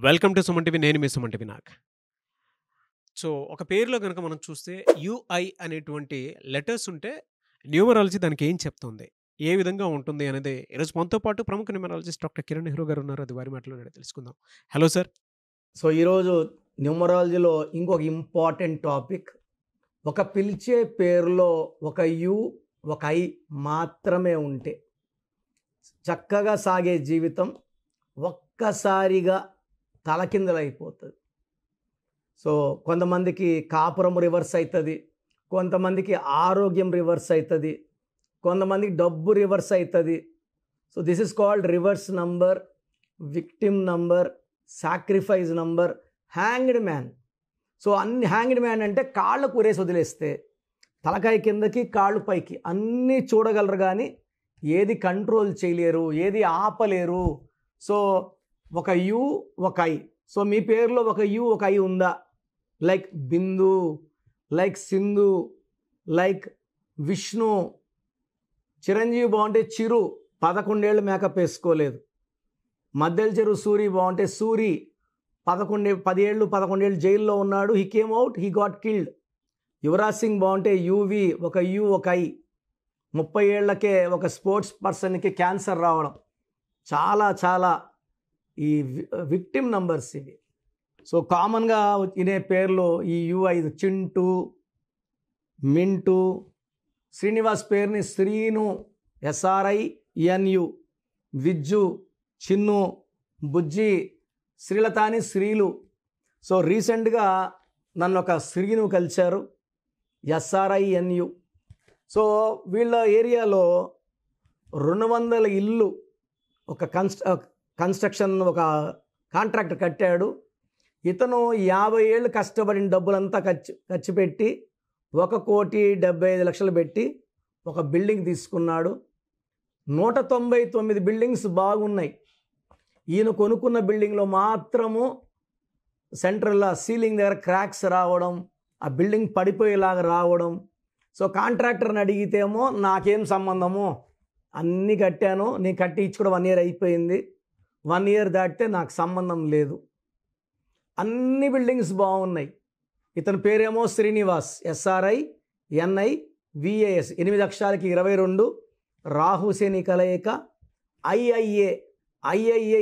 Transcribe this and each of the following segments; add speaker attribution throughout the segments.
Speaker 1: Welcome to Suman TV. నేను మీ Suman TV Nag. So, ఒక పేరులో గనక మనం చూస్తే యూఐ అనేటువంటి లెటర్స్ ఉంటే న్యూమరాలజీ దానికి ఏం చెప్తుంది? ఏ విధంగా ఉంటుంది అనేది ఈరోజు మనతో పాటు ప్రముఖ న్యూమరాలజిస్ట్ డాక్టర్ కిరణ్ నెహ్రూ గారు ఉన్నారు. అది వారి మాటల్లోనే తెలుసుకుందాం. Hello sir.
Speaker 2: సో ఈరోజు న్యూమరాలజీలో ఇంకొక ఇంపార్టెంట్ టాపిక్. ఒక పిలిచే పేరులో ఒక యు ఒక ఐ మాత్రమే ఉంటే చక్కగా సాగే జీవితం ఒక్కసారిగా తలకిందులైపోతుంది. సో కొంతమందికి కాపురం రివర్స్ అవుతుంది, కొంతమందికి ఆరోగ్యం రివర్స్ అవుతుంది, కొంతమందికి డబ్బు రివర్స్ అవుతుంది. So this is called reverse number, victim number, sacrifice number, hanged man. So అన్ని హ్యాంగ్డ్ మ్యాన్ అంటే కాళ్ళు కూరేసి వదిలేస్తే తలకాయ కిందకి కాళ్ళు పైకి అన్నీ చూడగలరు, కానీ ఏది కంట్రోల్ చేయలేరు, ఏది ఆపలేరు. సో ఒక యు ఒక ఐ. సో మీ పేరులో ఒక యు ఒక ఐ ఉందా? లైక్ బిందు, లైక్ సింధు, లైక్ విష్ణు. చిరంజీవి బాగుంటే చిరు, 11 ఏళ్ళు మేకప్ వేసుకోలేదు. మద్దెల చెరువు సూరి బాగుంటే సూరి 10 ఏళ్ళు 11 ఏళ్ళు జైల్లో ఉన్నాడు. He came out, he got killed. Yuvraj Singh బాగుంటే యువి, ఒక యు ఒక ఐ. 30 ఏళ్లకే ఒక స్పోర్ట్స్ పర్సన్కి క్యాన్సర్ రావడం. చాలా చాలా ఈ విక్టిమ్ నంబర్స్ ఇవి. సో కామన్గా వినే పేర్లు ఈ యుఐ. చింటూ, మింటూ. శ్రీనివాస్ పేరుని శ్రీను, SRINU. విజ్జు, చిన్ను, బుజ్జి. శ్రీలతాని శ్రీలు. సో రీసెంట్గా నన్ను ఒక శ్రీను కలిశారు, SRINU. సో వీళ్ళ ఏరియాలో 200 ఇల్లు ఒక కన్స్ట్రక్షన్ ఒక కాంట్రాక్టర్ కట్టాడు. ఇతను 50 ఏళ్ళు కష్టపడిన డబ్బులంతా ఖర్చు పెట్టి 1,75,00,000 పెట్టి ఒక బిల్డింగ్ తీసుకున్నాడు. 199 బిల్డింగ్స్ బాగున్నాయి. ఈయన కొనుక్కున్న బిల్డింగ్లో మాత్రము సెంట్రల్లో సీలింగ్ దగ్గర క్రాక్స్ రావడం, ఆ బిల్డింగ్ పడిపోయేలాగా రావడం. సో కాంట్రాక్టర్ని అడిగితేమో నాకేం సంబంధము, అన్నీ కట్టాను, నేను కట్టి ఇచ్చి కూడా 1 ఇయర్ అయిపోయింది, 1 ఇయర్ దాటితే నాకు సంబంధం లేదు. అన్ని బిల్డింగ్స్ బాగున్నాయి. ఇతని పేరేమో శ్రీనివాస్, SRINIVAS. 8 అక్షరాలకి 22. రాహుశని కలయిక. IIA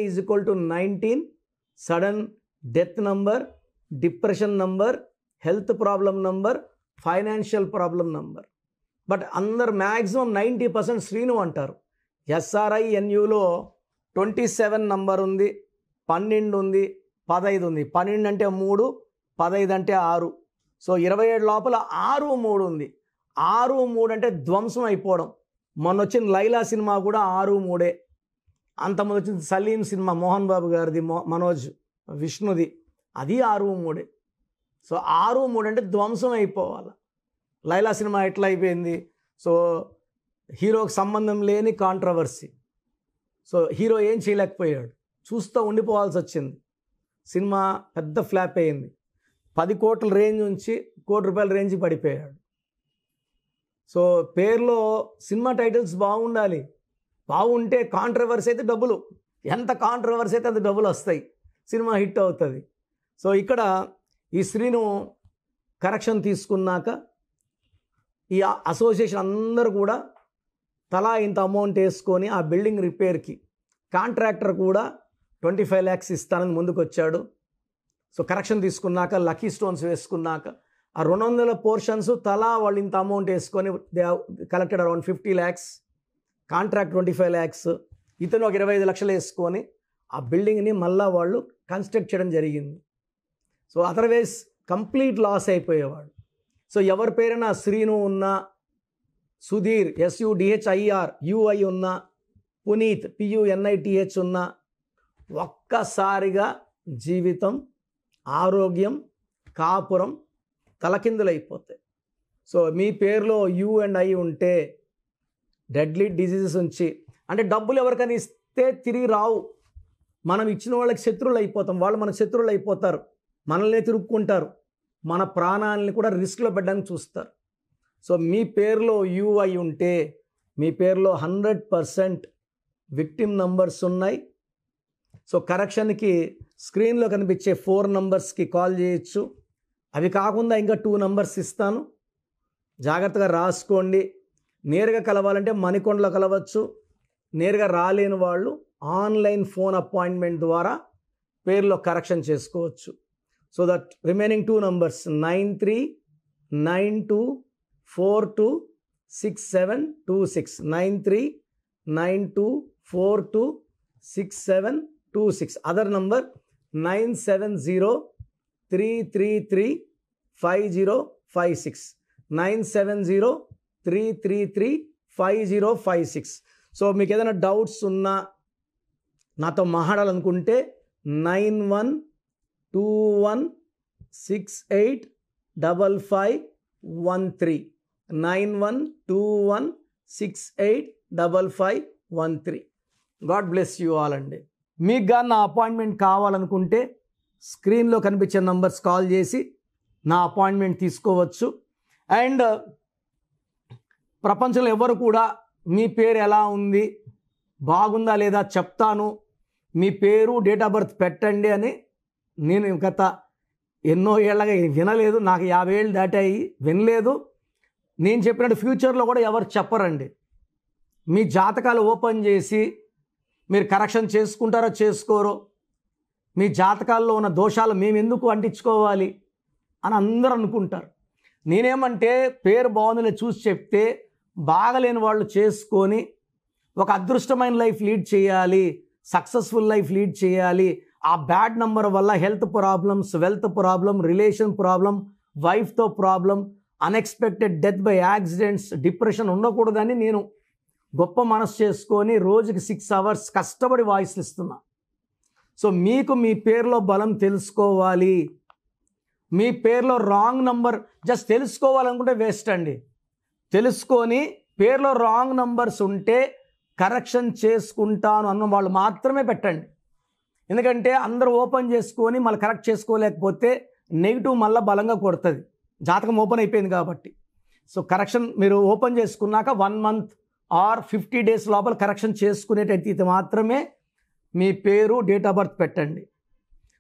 Speaker 2: is equal to 19. Sudden death number, depression number, health problem number, financial problem number. But అందరు మ్యాక్సిమం 90% శ్రీను అంటారు. SRINUలో 27 నంబర్ ఉంది, 12 ఉంది, 15 ఉంది. 12 అంటే 3, 15 అంటే 6. సో 27 లోపల 6, 3 ఉంది. 6, 3 అంటే ధ్వంసం అయిపోవడం. మొన్న వచ్చిన లైలా సినిమా కూడా 6, 3. అంతకుముందు వచ్చిన సలీం సినిమా మోహన్ బాబు గారిది, మనోజ్ విష్ణుది, అది 6, 3. సో 6, 3 అంటే ధ్వంసం అయిపోవాలి. లైలా సినిమా ఎట్లా అయిపోయింది? సో హీరోకి సంబంధం లేని కాంట్రవర్సీ. సో హీరో ఏం చేయలేకపోయాడు, చూస్తూ ఉండిపోవాల్సి వచ్చింది. సినిమా పెద్ద ఫ్లాప్ అయింది. 10 కోట్ల రేంజ్ నుంచి ₹1,00,00,000 రేంజ్కి పడిపోయాడు. సో పేరులో సినిమా టైటిల్స్ బాగుండాలి. బాగుంటే కాంట్రవర్సీ అయితే డబ్బులు, ఎంత కాంట్రవర్సీ అయితే అంత డబ్బులు వస్తాయి, సినిమా హిట్ అవుతుంది. సో ఇక్కడ ఈ శ్రీను కరెక్షన్ తీసుకున్నాక ఈ అసోసియేషన్ అందరూ కూడా తలా ఇంత అమౌంట్ వేసుకొని ఆ బిల్డింగ్ రిపేర్కి కాంట్రాక్టర్ కూడా 25 lakhs ఇస్తానని ముందుకు వచ్చాడు. సో కరెక్షన్ తీసుకున్నాక లక్కీ స్టోన్స్ వేసుకున్నాక ఆ 200 పోర్షన్స్ తలా వాళ్ళు ఇంత అమౌంట్ వేసుకొని they collected around 50 lakhs. Contract 25 lakhs. ఇతను ఒక 25 లక్షలు వేసుకొని ఆ బిల్డింగ్ని మళ్ళా వాళ్ళు కన్స్ట్రక్ట్ చేయడం జరిగింది. సో అదర్వైజ్ కంప్లీట్ లాస్ అయిపోయేవాడు. సో ఎవరి పేరైనా శ్రీను ఉన్నా, సుధీర్ SUDHIR UI ఉన్నా, పునీత్ PUNITH ఉన్నా, ఒక్కసారిగా జీవితం, ఆరోగ్యం, కాపురం తలకిందులైపోతాయి. సో మీ పేరులో U అండ్ I ఉంటే డెడ్లీ డిజీజెస్ ఉంచి, అంటే డబ్బులు ఎవరికైనా ఇస్తే తిరిగి రావు. మనం ఇచ్చిన వాళ్ళకి శత్రువులు అయిపోతాం, వాళ్ళు మనకు శత్రువులు అయిపోతారు, మనల్ని తిరుక్కుంటారు, మన ప్రాణాలని కూడా రిస్క్లో పెట్టడానికి చూస్తారు. సో మీ పేరులో UI ఉంటే మీ పేరులో 100% విక్టిమ్ నంబర్స్ ఉన్నాయి. సో కరెక్షన్కి స్క్రీన్లో కనిపించే 4 నంబర్స్కి కాల్ చేయొచ్చు. అవి కాకుండా ఇంకా 2 నంబర్స్ ఇస్తాను, జాగ్రత్తగా రాసుకోండి. నేరుగా కలవాలంటే మణికొండలో కలవచ్చు. నేరుగా రాలేని వాళ్ళు ఆన్లైన్ ఫోన్ అపాయింట్మెంట్ ద్వారా పేర్లో కరెక్షన్ చేసుకోవచ్చు. So that remaining 2 numbers 9392426726 9392426726. Other number 9703335056 9703335056. So మీకు ఏదైనా డౌట్స్ ఉన్నా నాతో మాట్లాడాలనుకుంటే 9121685513 9121685513. గాడ్ బ్లెస్ యూ ఆల్ అండి. మీకు కానీ నా అపాయింట్మెంట్ కావాలనుకుంటే స్క్రీన్లో కనిపించే నంబర్స్ కాల్ చేసి నా అపాయింట్మెంట్ తీసుకోవచ్చు. అండ్ ప్రపంచంలో ఎవరు కూడా మీ పేరు ఎలా ఉంది, బాగుందా లేదా చెప్తాను, మీ పేరు డేట్ ఆఫ్ బర్త్ పెట్టండి అని నేను గత ఎన్నో ఏళ్ళగా వినలేదు. నాకు 50 ఏళ్ళు దాటాయి, వినలేదు. నేను చెప్పినట్టు ఫ్యూచర్లో కూడా ఎవరు చెప్పరండి. మీ జాతకాలు ఓపెన్ చేసి మీరు కరెక్షన్ చేసుకుంటారో చేసుకోరో, మీ జాతకాల్లో ఉన్న దోషాలు మేము ఎందుకు అంటించుకోవాలి అని అందరూ అనుకుంటారు. నేనేమంటే పేరు బాగుందని చూసి చెప్తే బాగలేని వాళ్ళు చేసుకొని ఒక అదృష్టమైన లైఫ్ లీడ్ చేయాలి, సక్సెస్ఫుల్ లైఫ్ లీడ్ చేయాలి. ఆ బ్యాడ్ నంబర్ వల్ల health problems, wealth problem, relation problem, వైఫ్తో problem, unexpected death by accidents, depression ఉండకూడదని నేను గొప్ప మనసు చేసుకొని రోజుకి 6 అవర్స్ కష్టపడి వాయిస్లు ఇస్తున్నా. సో మీకు మీ పేరులో బలం తెలుసుకోవాలి. మీ పేరులో రాంగ్ నంబర్ జస్ట్ తెలుసుకోవాలనుకుంటే వేస్ట్ అండి. తెలుసుకొని పేరులో రాంగ్ నంబర్స్ ఉంటే కరెక్షన్ చేసుకుంటాను అన్న వాళ్ళు మాత్రమే పెట్టండి. ఎందుకంటే అందరూ ఓపెన్ చేసుకొని మళ్ళీ కరెక్ట్ చేసుకోలేకపోతే నెగిటివ్ మళ్ళీ బలంగా కొడుతుంది. జాతకం ఓపెన్ అయిపోయింది కాబట్టి. సో కరెక్షన్ మీరు ఓపెన్ చేసుకున్నాక 1 మంత్ ఆర్ 50 డేస్ లోపల కరెక్షన్ చేసుకునేటైతే మాత్రమే మీ పేరు డేట్ ఆఫ్ బర్త్ పెట్టండి.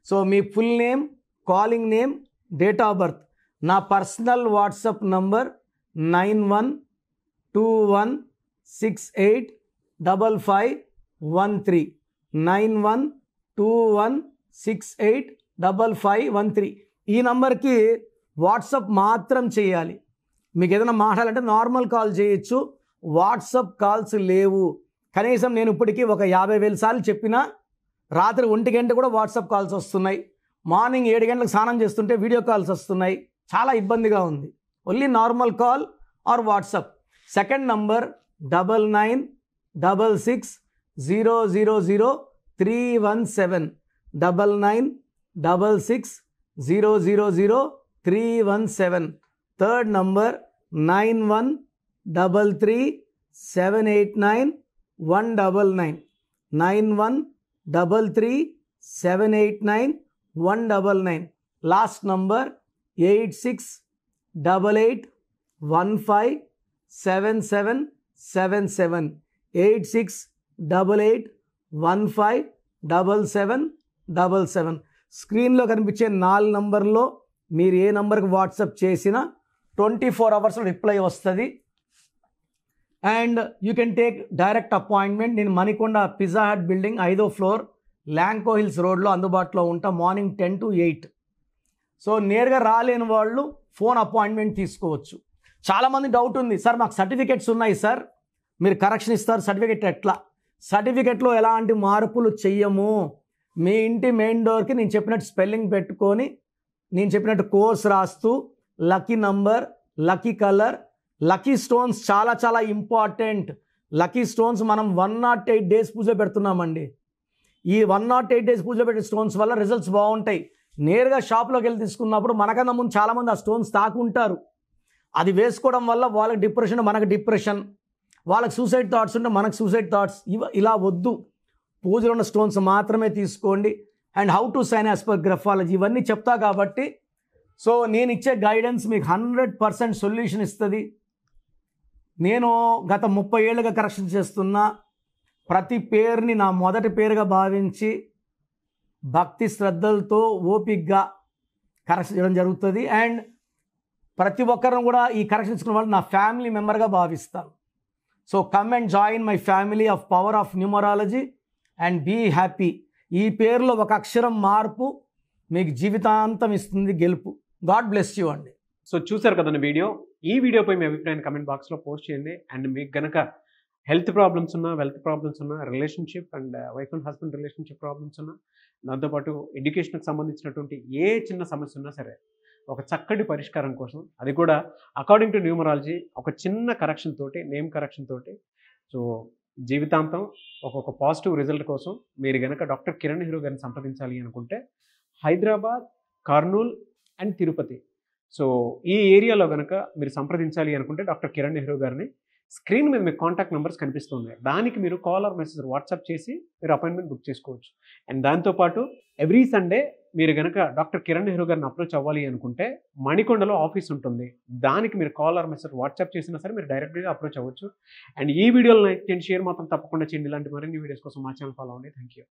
Speaker 2: So me full name, calling name, date of birth. నా పర్సనల్ వాట్సాప్ నంబర్ 9121685513 9121685513. ఈ నంబర్కి వాట్సాప్ మాత్రం చేయాలి. మీకు ఏదైనా మాట్లాడాలంటే నార్మల్ కాల్ చేయొచ్చు, వాట్సాప్ కాల్స్ లేవు. కనీసం నేను ఇప్పటికీ ఒక 50,000 సార్లు చెప్పినా రాత్రి 1 గంట కూడా వాట్సాప్ కాల్స్ వస్తున్నాయి. మార్నింగ్ 7 గంటలకు స్నానం చేస్తుంటే వీడియో కాల్స్ వస్తున్నాయి. చాలా ఇబ్బందిగా ఉంది. Only normal call or WhatsApp. Second number 9966000317 9966000317. Third number 9133789199 9133789199. Last number 8688157777 8688157777. స్క్రీన్లో కనిపించే 4 నంబర్లో మీరు ఏ నంబర్కి వాట్సాప్ చేసినా 24 అవర్స్లో రిప్లై వస్తుంది. And you can take direct appointment. నేను మణికొండ పిజ్జా హట్ బిల్డింగ్ 5వ ఫ్లోర్, ల్యాంకో హిల్స్ రోడ్లో అందుబాటులో ఉంటా. Morning 10 to 8. సో నేరుగా రాలేని వాళ్ళు ఫోన్ అపాయింట్మెంట్ తీసుకోవచ్చు. చాలామంది డౌట్ ఉంది, సార్ మాకు సర్టిఫికెట్స్ ఉన్నాయి సార్, మీరు కరెక్షన్ ఇస్తారు, సర్టిఫికెట్ ఎట్లా? సర్టిఫికెట్లో ఎలాంటి మార్పులు చెయ్యము. మీ ఇంటి మెయిన్ డోర్కి నేను చెప్పినట్టు స్పెల్లింగ్ పెట్టుకొని నేను చెప్పినట్టు కోర్స్ రాస్తూ lucky number, lucky colour, lucky stones చాలా చాలా ఇంపార్టెంట్. లక్కీ స్టోన్స్ మనం 108 డేస్ పూజ పెడుతున్నామండి. ఈ 108 డేస్ పూజ పెట్టే స్టోన్స్ వల్ల రిజల్ట్స్ బాగుంటాయి. నేరుగా షాప్లోకి వెళ్ళి తీసుకున్నప్పుడు మనకన్నా ముందు చాలామంది ఆ స్టోన్స్ తాకుంటారు. అది వేసుకోవడం వల్ల వాళ్ళకి డిప్రెషన్, మనకు డిప్రెషన్, వాళ్ళకి సూసైడ్ థాట్స్ ఉంటే మనకు సూసైడ్ థాట్స్. ఇలా వద్దు. పూజలో ఉన్న స్టోన్స్ మాత్రమే తీసుకోండి. And how to sign as per graphology ఇవన్నీ చెప్తా కాబట్టి సో నేను ఇచ్చే గైడెన్స్ మీకు 100% సొల్యూషన్ ఇస్తుంది. నేను గత 30 ఏళ్ళుగా కరెక్షన్ చేస్తున్నా. ప్రతి పేరుని నా మొదటి పేరుగా భావించి భక్తి శ్రద్ధలతో ఓపిక్గా కరెక్షన్ చేయడం జరుగుతుంది. అండ్ ప్రతి ఒక్కరిని కూడా ఈ కరెక్షన్ తీసుకున్న వాళ్ళు నా ఫ్యామిలీ మెంబర్గా భావిస్తాను. So come and join my family of power of numerology and be happy. ఈ పేరులో ఒక అక్షరం మార్పు మీకు జీవితాంతం ఇస్తుంది గెలుపు. గాడ్ బ్లెస్ యూ అండి.
Speaker 1: సో చూసారు కదండి వీడియో. ఈ వీడియోపై మీ అభిప్రాయాన్ని కమెంట్ బాక్స్లో పోస్ట్ చేయండి. అండ్ మీకు కనుక హెల్త్ ప్రాబ్లమ్స్ ఉన్నా, వెల్త్ ప్రాబ్లమ్స్ ఉన్నా, relationship and wife and husband relationship problems ఉన్నా, దాంతోపాటు ఎడ్యుకేషన్కి సంబంధించినటువంటి ఏ చిన్న సమస్య ఉన్నా సరే ఒక చక్కటి పరిష్కారం కోసం, అది కూడా అకార్డింగ్ టు న్యూమరాలజీ ఒక చిన్న కరెక్షన్ తోటి, నేమ్ కరెక్షన్ తోటి, సో జీవితాంతం ఒక పాజిటివ్ రిజల్ట్ కోసం మీరు కనుక డాక్టర్ కిరణ్ నెహ్రూ గారిని సంప్రదించాలి అనుకుంటే హైదరాబాద్, కర్నూల్ అండ్ తిరుపతి, సో ఈ ఏరియాలో కనుక మీరు సంప్రదించాలి అనుకుంటే డాక్టర్ కిరణ్ నెహ్రూ గారిని స్క్రీన్ మీద మీకు కాంటాక్ట్ నెంబర్స్ కనిపిస్తుంది. దానికి మీరు కాల్ ఆర్ మెసేజ్ వాట్సాప్ చేసి మీరు అపాయింట్మెంట్ బుక్ చేసుకోవచ్చు. అండ్ దాంతోపాటు ఎవ్రీ సండే మీరు కనుక డాక్టర్ కిరణ్ నెహ్రూ గారిని అప్రోచ్ అవ్వాలి అనుకుంటే మణికొండలో ఆఫీస్ ఉంటుంది. దానికి మీరు కాల్ ఆర్ మెసేజ్ వాట్సాప్ చేసినా సరే మీరు డైరెక్ట్గా అప్రోచ్ అవ్వచ్చు. అండ్ ఈ వీడియోలో లైక్ చేయండి, షేర్ మాత్రం తప్పకుండా చేయండి. ఇలాంటి మరిన్ని వీడియోస్ కోసం మా ఛానల్ ఫాలో అవ్వండి. Thank you.